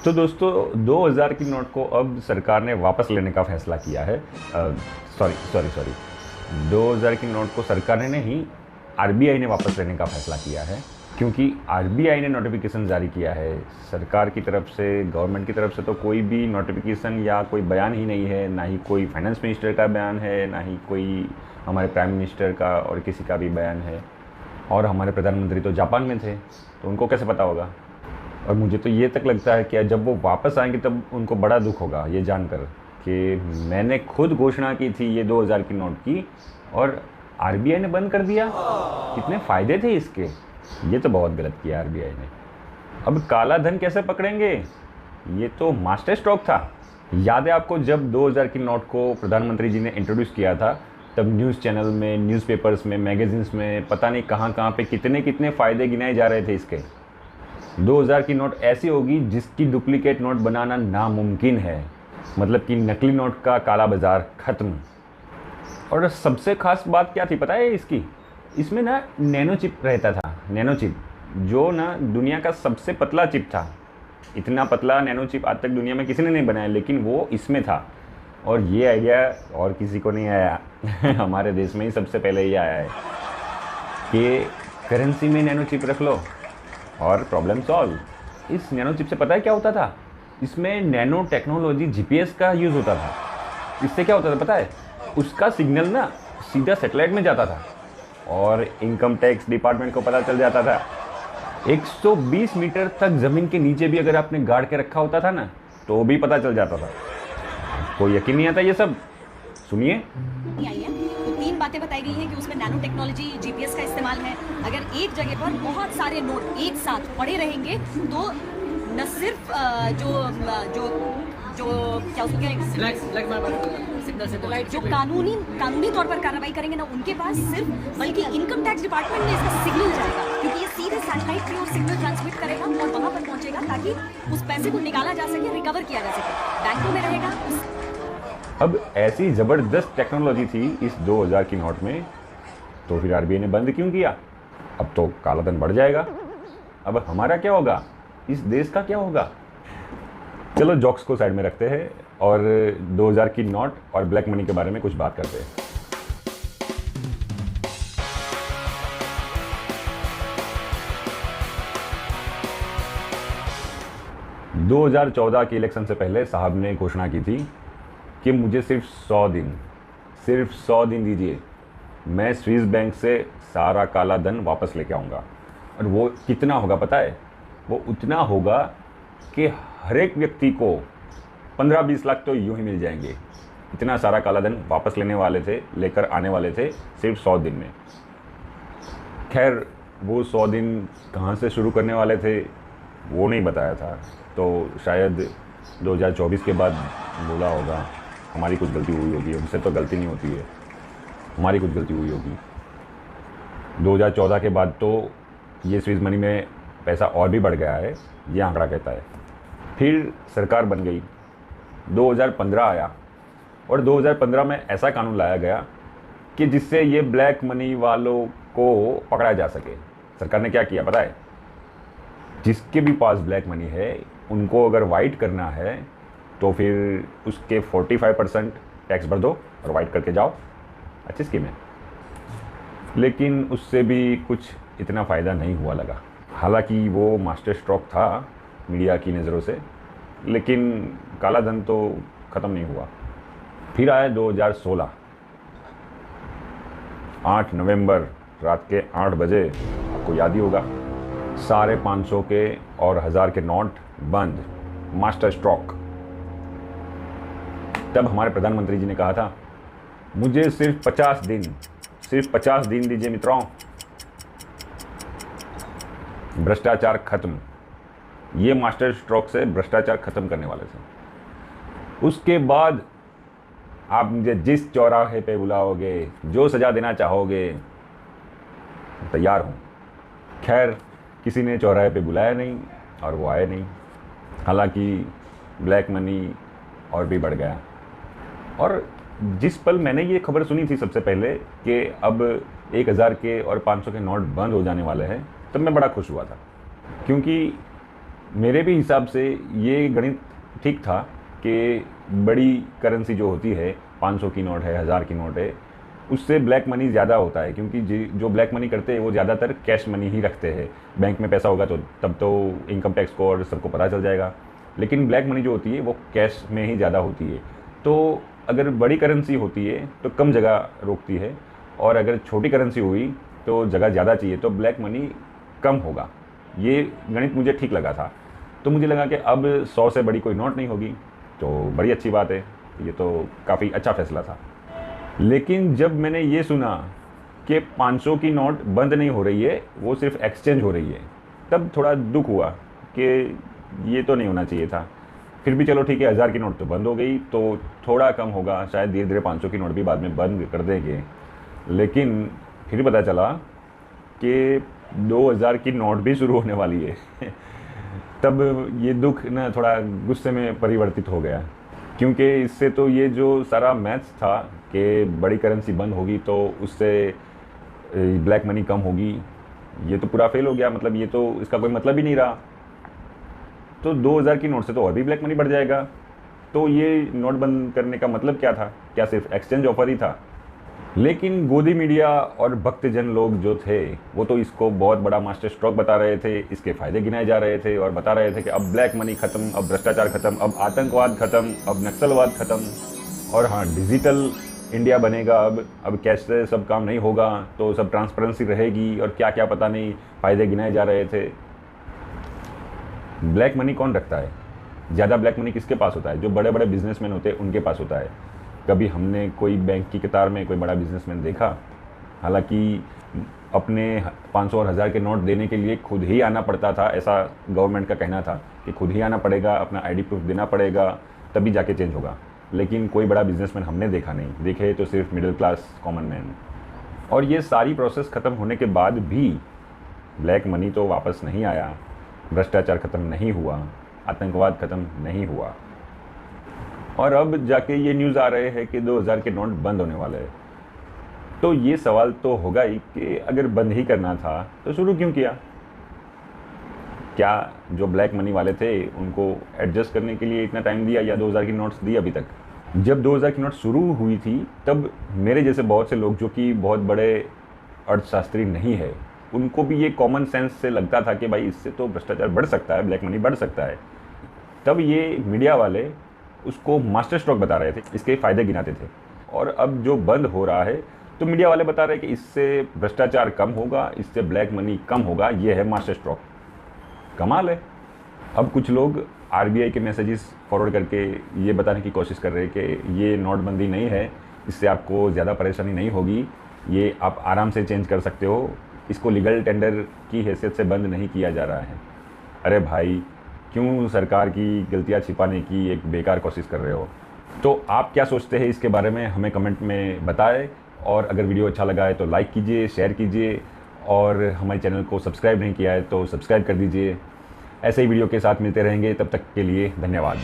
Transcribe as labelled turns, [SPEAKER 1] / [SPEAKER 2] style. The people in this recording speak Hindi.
[SPEAKER 1] तो दोस्तों 2000 की नोट को अब सरकार ने वापस लेने का फैसला किया है। सॉरी सॉरी सॉरी 2000 की नोट को सरकार ने नहीं, आरबीआई ने वापस लेने का फैसला किया है, क्योंकि आरबीआई ने नोटिफिकेशन जारी किया है। सरकार की तरफ से, गवर्नमेंट की तरफ से तो कोई भी नोटिफिकेशन या कोई बयान ही नहीं है, ना ही कोई फाइनेंस मिनिस्टर का बयान है, ना ही कोई हमारे प्राइम मिनिस्टर का और किसी का भी बयान है। और हमारे प्रधानमंत्री तो जापान में थे, तो उनको कैसे पता होगा। और मुझे तो ये तक लगता है कि जब वो वापस आएंगे तब उनको बड़ा दुख होगा ये जानकर कि मैंने खुद घोषणा की थी ये 2000 की नोट की और आरबीआई ने बंद कर दिया। कितने फ़ायदे थे इसके। ये तो बहुत गलत किया आरबीआई ने। अब काला धन कैसे पकड़ेंगे, ये तो मास्टर स्ट्रोक था। याद है आपको, जब 2000 की नोट को प्रधानमंत्री जी ने इंट्रोड्यूस किया था तब न्यूज़ चैनल में, न्यूज़पेपर्स में, मैगजीन्स में पता नहीं कहाँ कहाँ पे कितने कितने फ़ायदे गिनाए जा रहे थे इसके। 2000 की नोट ऐसी होगी जिसकी डुप्लीकेट नोट बनाना नामुमकिन है, मतलब कि नकली नोट का काला बाज़ार ख़त्म। और सबसे ख़ास बात क्या थी पता है इसकी, इसमें ना नैनो चिप रहता था। नैनो चिप जो ना दुनिया का सबसे पतला चिप था। इतना पतला नैनो चिप आज तक दुनिया में किसी ने नहीं बनाया, लेकिन वो इसमें था। और ये आइडिया और किसी को नहीं आया हमारे देश में ही सबसे पहले ये आया है कि करेंसी में नैनो चिप रख लो और प्रॉब्लम सॉल्व। इस नैनो चिप से पता है क्या होता था, इसमें नैनो टेक्नोलॉजी जीपीएस का यूज़ होता था। इससे क्या होता था पता है, उसका सिग्नल ना सीधा सैटेलाइट में जाता था और इनकम टैक्स डिपार्टमेंट को पता चल जाता था। 120 मीटर तक ज़मीन के नीचे भी अगर आपने गाड़ के रखा होता था ना तो भी पता चल जाता था। कोई यकीन नहीं आता ये सब। सुनिए,
[SPEAKER 2] तो 3 बातें बताई गई हैं कि उसमें नैनो टेक्नोलॉजी, जीपीएस का इस्तेमाल है। अगर एक जगह पर बहुत सारे नोट एक साथ पड़े रहेंगे तो न सिर्फ जो क्या उसको जो कानूनी तौर पर कार्रवाई करेंगे ना उनके पास सिर्फ, बल्कि इनकम टैक्स डिपार्टमेंट में इसका सिग्नल जाएगा, क्योंकि ये सीधे सैटेलाइट पे और सिग्नल ट्रांसमिट करेगा और वहां पर पहुंचेगा ताकि उस पैसे को निकाला जा सके, रिकवर किया जा सके, बैंकों में रहेगा।
[SPEAKER 1] अब ऐसी ज़बरदस्त टेक्नोलॉजी थी इस 2000 की नोट में, तो फिर आरबीआई ने बंद क्यों किया। अब तो काला धन बढ़ जाएगा। अब हमारा क्या होगा, इस देश का क्या होगा। चलो जॉक्स को साइड में रखते हैं और 2000 की नोट और ब्लैक मनी के बारे में कुछ बात करते हैं। – 2014 के इलेक्शन से पहले साहब ने घोषणा की थी कि मुझे सिर्फ 100 दिन दीजिए, मैं स्विस बैंक से सारा काला धन वापस लेके आऊँगा। और वो कितना होगा पता है, वो उतना होगा कि हर एक व्यक्ति को 15-20 लाख तो यूँ ही मिल जाएंगे। इतना सारा काला धन वापस लेकर आने वाले थे सिर्फ 100 दिन में। खैर वो 100 दिन कहाँ से शुरू करने वाले थे वो नहीं बताया था, तो शायद 2024 के बाद बोला होगा। हमारी कुछ गलती हुई होगी, उनसे तो गलती नहीं होती है, हमारी कुछ गलती हुई होगी। 2014 के बाद तो ये स्विस मनी में पैसा और भी बढ़ गया है, ये आंकड़ा कहता है। फिर सरकार बन गई, 2015 आया और 2015 में ऐसा कानून लाया गया कि जिससे ये ब्लैक मनी वालों को पकड़ा जा सके। सरकार ने क्या किया पता है, जिसके भी पास ब्लैक मनी है उनको अगर वाइट करना है तो फिर उसके 45% टैक्स भर दो और वाइट करके जाओ। अच्छी स्कीम है, लेकिन उससे भी कुछ इतना फ़ायदा नहीं हुआ लगा। हालांकि वो मास्टर स्ट्रोक था मीडिया की नज़रों से, लेकिन काला धन तो ख़त्म नहीं हुआ। फिर आया 2016, 8 नवंबर रात के 8 बजे, आपको याद ही होगा, सारे 500 के और 1000 के नोट बंद, मास्टर स्ट्रोक। तब हमारे प्रधानमंत्री जी ने कहा था मुझे सिर्फ 50 दिन दीजिए मित्रों, भ्रष्टाचार खत्म। ये मास्टर स्ट्रोक से भ्रष्टाचार खत्म करने वाले थे। उसके बाद आप मुझे जिस चौराहे पे बुलाओगे, जो सजा देना चाहोगे, तैयार हूँ। खैर किसी ने चौराहे पे बुलाया नहीं और वो आए नहीं। हालांकि ब्लैक मनी और भी बढ़ गया। और जिस पल मैंने ये खबर सुनी थी सबसे पहले कि अब 1000 के और 500 के नोट बंद हो जाने वाले हैं, तब मैं बड़ा खुश हुआ था, क्योंकि मेरे भी हिसाब से ये गणित ठीक था कि बड़ी करेंसी जो होती है 500 की नोट है, 1000 की नोट है, उससे ब्लैक मनी ज़्यादा होता है, क्योंकि जो ब्लैक मनी करते हैं वो ज़्यादातर कैश मनी ही रखते हैं। बैंक में पैसा होगा तो तब तो इनकम टैक्स को और सबको पता चल जाएगा, लेकिन ब्लैक मनी जो होती है वो कैश में ही ज़्यादा होती है। तो अगर बड़ी करेंसी होती है तो कम जगह रोकती है, और अगर छोटी करेंसी हुई तो जगह ज़्यादा चाहिए, तो ब्लैक मनी कम होगा। ये गणित मुझे ठीक लगा था। तो मुझे लगा कि अब 100 से बड़ी कोई नोट नहीं होगी, तो बड़ी अच्छी बात है, ये तो काफ़ी अच्छा फैसला था। लेकिन जब मैंने ये सुना कि 500 की नोट बंद नहीं हो रही है, वो सिर्फ एक्सचेंज हो रही है, तब थोड़ा दुख हुआ कि ये तो नहीं होना चाहिए था। फिर भी चलो ठीक है, 1000 की नोट तो बंद हो गई, तो थोड़ा कम होगा, शायद धीरे धीरे 500 की नोट भी बाद में बंद कर देंगे। लेकिन फिर पता चला कि 2000 की नोट भी शुरू होने वाली है तब ये दुख ना थोड़ा गुस्से में परिवर्तित हो गया, क्योंकि इससे तो ये जो सारा मैथ्स था कि बड़ी करेंसी बंद होगी तो उससे ब्लैक मनी कम होगी, ये तो पूरा फेल हो गया। मतलब ये तो इसका कोई मतलब ही नहीं रहा। तो 2000 की नोट से तो और भी ब्लैक मनी बढ़ जाएगा। तो ये नोट बंद करने का मतलब क्या था? क्या सिर्फ एक्सचेंज ऑफर ही था? लेकिन गोदी मीडिया और भक्तजन लोग जो थे वो तो इसको बहुत बड़ा मास्टर स्ट्रोक बता रहे थे, इसके फ़ायदे गिनाए जा रहे थे और बता रहे थे कि अब ब्लैक मनी ख़त्म, अब भ्रष्टाचार ख़त्म, अब आतंकवाद ख़त्म, अब नक्सलवाद ख़त्म, और हाँ, डिजिटल इंडिया बनेगा, अब कैश से सब काम नहीं होगा, तो सब ट्रांसपेरेंसी रहेगी, और क्या क्या पता नहीं फ़ायदे गिनाए जा रहे थे। ब्लैक मनी कौन रखता है? ज़्यादा ब्लैक मनी किसके पास होता है? जो बड़े बड़े बिजनेसमैन होते हैं उनके पास होता है। कभी हमने कोई बैंक की कतार में कोई बड़ा बिजनेसमैन देखा? हालांकि अपने 500 और 1000 के नोट देने के लिए खुद ही आना पड़ता था, ऐसा गवर्नमेंट का कहना था कि खुद ही आना पड़ेगा, अपना आईडी प्रूफ देना पड़ेगा, तभी जाके चेंज होगा। लेकिन कोई बड़ा बिजनेसमैन हमने देखा नहीं, देखे तो सिर्फ मिडिल क्लास कॉमन मैन। और ये सारी प्रोसेस ख़त्म होने के बाद भी ब्लैक मनी तो वापस नहीं आया, भ्रष्टाचार ख़त्म नहीं हुआ, आतंकवाद ख़त्म नहीं हुआ, और अब जाके ये न्यूज़ आ रहे हैं कि 2000 के नोट बंद होने वाले हैं। तो ये सवाल तो होगा ही कि अगर बंद ही करना था तो शुरू क्यों किया? क्या जो ब्लैक मनी वाले थे उनको एडजस्ट करने के लिए इतना टाइम दिया, या 2000 की नोट्स दी अभी तक? जब 2000 की नोट शुरू हुई थी तब मेरे जैसे बहुत से लोग जो कि बहुत बड़े अर्थशास्त्री नहीं है, उनको भी ये कॉमन सेंस से लगता था कि भाई इससे तो भ्रष्टाचार बढ़ सकता है, ब्लैक मनी बढ़ सकता है। तब ये मीडिया वाले उसको मास्टर स्ट्रोक बता रहे थे, इसके फ़ायदे गिनाते थे। और अब जो बंद हो रहा है तो मीडिया वाले बता रहे हैं कि इससे भ्रष्टाचार कम होगा, इससे ब्लैक मनी कम होगा, ये है मास्टर स्ट्रोक। कमाल है। अब कुछ लोग आरबीआई के मैसेजेस फॉरवर्ड करके ये बताने की कोशिश कर रहे हैं कि ये नोटबंदी नहीं है, इससे आपको ज़्यादा परेशानी नहीं होगी, ये आप आराम से चेंज कर सकते हो, इसको लीगल टेंडर की हैसियत से बंद नहीं किया जा रहा है। अरे भाई, क्यों सरकार की गलतियां छिपाने की एक बेकार कोशिश कर रहे हो? तो आप क्या सोचते हैं इसके बारे में, हमें कमेंट में बताएं। और अगर वीडियो अच्छा लगा है तो लाइक कीजिए, शेयर कीजिए, और हमारे चैनल को सब्सक्राइब नहीं किया है तो सब्सक्राइब कर दीजिए। ऐसे ही वीडियो के साथ मिलते रहेंगे, तब तक के लिए धन्यवाद।